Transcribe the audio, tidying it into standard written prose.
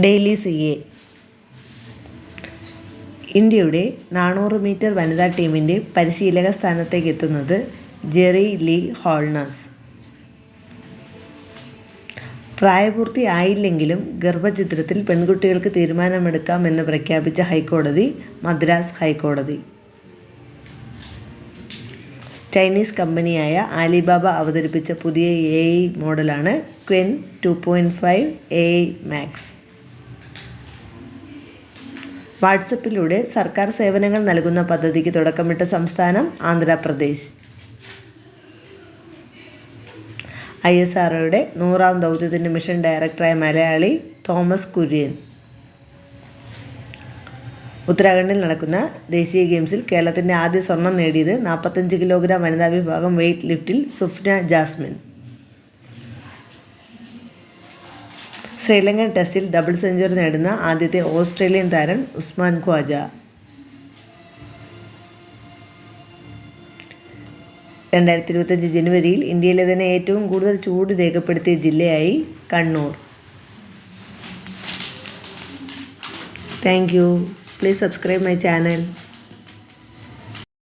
Daily CA. ഇന്ത്യയുടെ 400 metre വനിതാ ടീമിൻ്റെ പരിശീലക സ്ഥാനത്തേക്ക് എത്തുന്നത് ജെറി ലീ ഹോൾനസ്. പ്രായപൂർത്തി ആയില്ലെങ്കിലും ഗർഭഛിദ്രത്തിൽ പെൺകുട്ടികൾക്ക് തീരുമാനമെടുക്കാമെന്ന് പ്രഖ്യാപിച്ച ഹൈക്കോടതി മദ്രാസ് ഹൈക്കോടതി. ചൈനീസ് കമ്പനിയായ ആലിബാബ അവതരിപ്പിച്ച പുതിയ AI മോഡലാണ് ക്വെൻ 2.5 AI മാക്സ്. വാട്സപ്പിലൂടെ സർക്കാർ സേവനങ്ങൾ നൽകുന്ന പദ്ധതിക്ക് തുടക്കമിട്ട സംസ്ഥാനം ആന്ധ്രാപ്രദേശ്. ISROയുടെ 100ാം ദൗത്യത്തിൻ്റെ മിഷൻ ഡയറക്ടറായ മലയാളി തോമസ് കുര്യൻ. ഉത്തരാഖണ്ഡിൽ നടക്കുന്ന ദേശീയ ഗെയിംസിൽ കേരളത്തിൻ്റെ ആദ്യ സ്വർണം നേടിയത് 45 കിലോഗ്രാം വനിതാ വിഭാഗം വെയ്റ്റ് ലിഫ്റ്റിൽ സുഫ്ന ജാസ്മിൻ. ശ്രീലങ്കൻ ടെസ്റ്റിൽ ഡബിൾ സെഞ്ചുറി നേടുന്ന ആദ്യത്തെ ഓസ്ട്രേലിയൻ താരം ഉസ്മാൻ ഖ്വാജ. 2025 ജനുവരിയിൽ ഇന്ത്യയിലെ തന്നെ ഏറ്റവും കൂടുതൽ ചൂട് രേഖപ്പെടുത്തിയ ജില്ലയായി Kannur. Thank you. Please subscribe my channel.